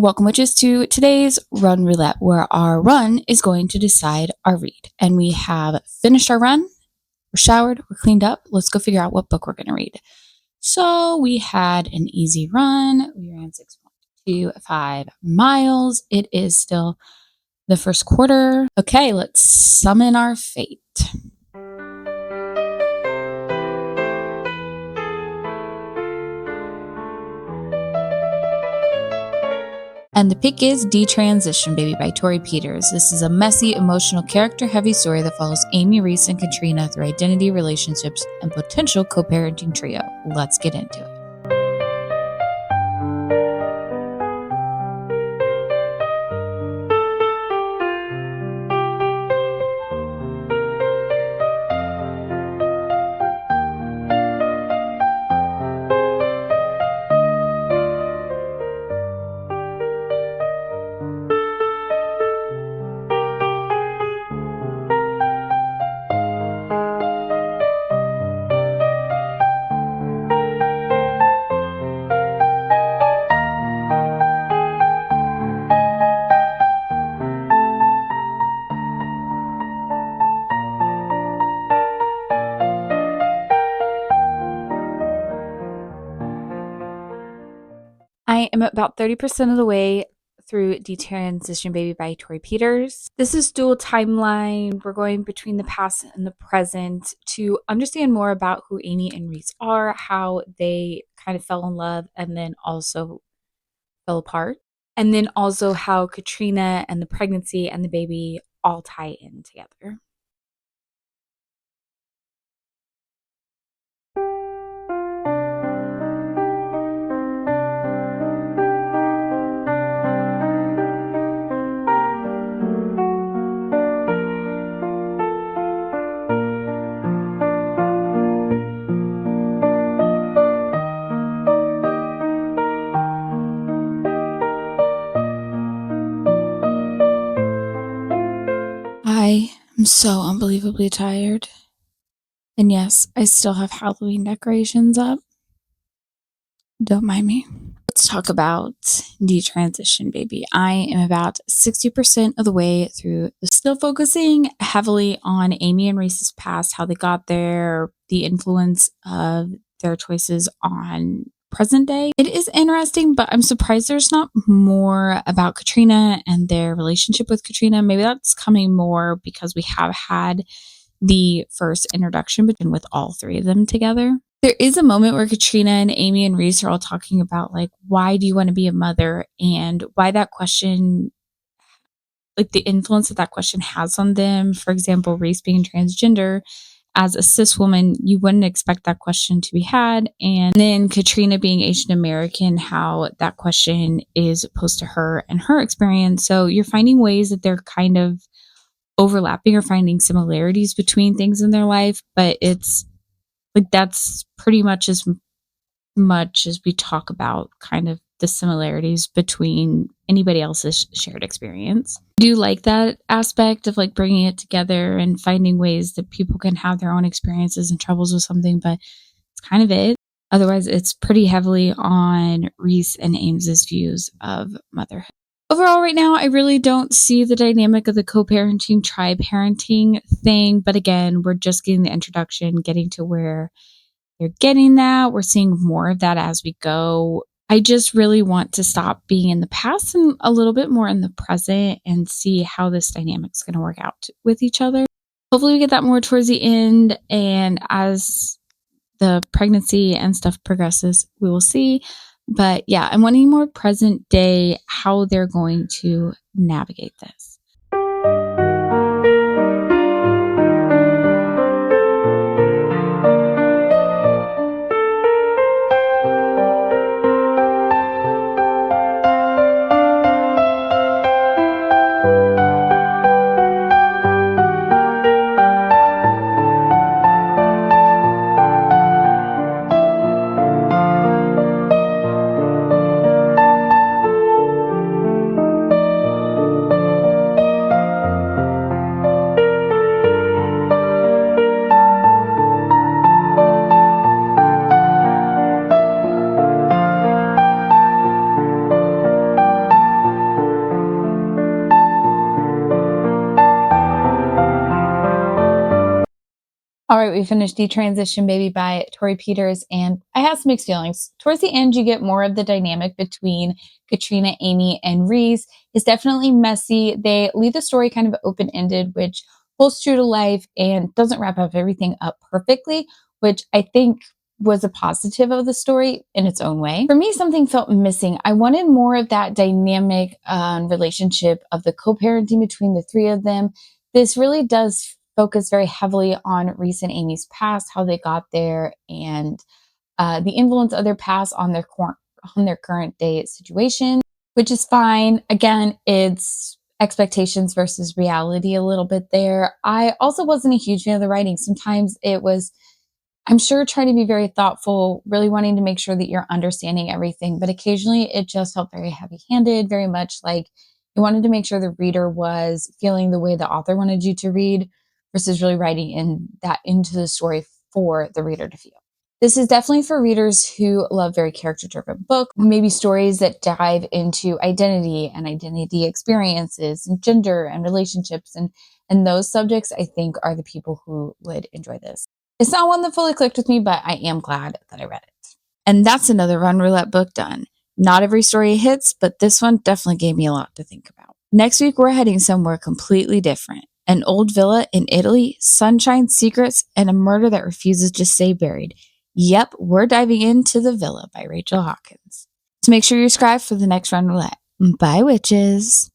Welcome, witches, to today's Run Roulette, where our run is going to decide our read. And we have finished our run, we're showered, we're cleaned up. Let's go figure out what book we're going to read. So we had an easy run. We ran 6.25 miles. It is still the first quarter. Okay, let's summon our fate. And the pick is Detransition, Baby by Torrey Peters. This is a messy, emotional, character-heavy story that follows Amy, Reese, and Katrina through identity, relationships, and potential co-parenting trio. Let's get into it. I am about 30% of the way through Detransition, Baby by Torrey Peters. This is dual timeline. We're going between the past and the present to understand more about who Amy and Reese are, how they kind of fell in love and then also fell apart, and then also how Katrina and the pregnancy and the baby all tie in together. I am so unbelievably tired. And yes, I still have Halloween decorations up. Don't mind me. Let's talk about Detransition, Baby. I am about 60% of the way through, still focusing heavily on Amy and Reese's past, how they got there, the influence of their choices on present day. It is interesting, but I'm surprised there's not more about Katrina and their relationship with Katrina. Maybe that's coming more because we have had the first introduction between with all three of them together. There is a moment where Katrina and Amy and Reese are all talking about, like, why do you want to be a mother, and why that question, like the influence that question has on them. For example, Reese being transgender, as a cis woman, you wouldn't expect that question to be had. And then Katrina being Asian American, how that question is posed to her and her experience. So you're finding ways that they're kind of overlapping or finding similarities between things in their life, but it's like that's pretty much as much as we talk about kind of the similarities between anybody else's shared experience. I do like that aspect of like bringing it together and finding ways that people can have their own experiences and troubles with something, but it's kind of it. Otherwise, it's pretty heavily on Reese and Ames's views of motherhood. Overall, right now, I really don't see the dynamic of the co-parenting, tri-parenting thing. But again, we're just getting the introduction, getting to where they're getting that. We're seeing more of that as we go. I just really want to stop being in the past and a little bit more in the present and see how this dynamic is going to work out with each other. Hopefully we get that more towards the end. And as the pregnancy and stuff progresses, we will see. But yeah, I'm wanting more present day, how they're going to navigate this. All right, we finished Detransition Baby by Torrey Peters, and I had some mixed feelings. Towards the end, you get more of the dynamic between Katrina, Amy, and Reese. It's definitely messy. They leave the story kind of open-ended, which holds true to life and doesn't wrap up everything up perfectly, which I think was a positive of the story in its own way. For me, something felt missing. I wanted more of that dynamic relationship of the co-parenting between the three of them. This really does focus very heavily on Reese and Amy's past, how they got there, and the influence of their past on their current day situation, which is fine. Again, it's expectations versus reality a little bit there. I also wasn't a huge fan of the writing. Sometimes it was, I'm sure, trying to be very thoughtful, really wanting to make sure that you're understanding everything, but occasionally it just felt very heavy-handed, very much like you wanted to make sure the reader was feeling the way the author wanted you to read versus really writing into the story for the reader to feel. This is definitely for readers who love very character-driven books, maybe stories that dive into identity and identity experiences and gender and relationships, and those subjects, I think, are the people who would enjoy this. It's not one that fully clicked with me, but I am glad that I read it. And that's another Run Roulette book done. Not every story hits, but this one definitely gave me a lot to think about. Next week, we're heading somewhere completely different. An old villa in Italy, sunshine, secrets, and a murder that refuses to stay buried. Yep, we're diving into The Villa by Rachel Hawkins. So make sure you subscribe for the next Run Roulette. Bye, witches.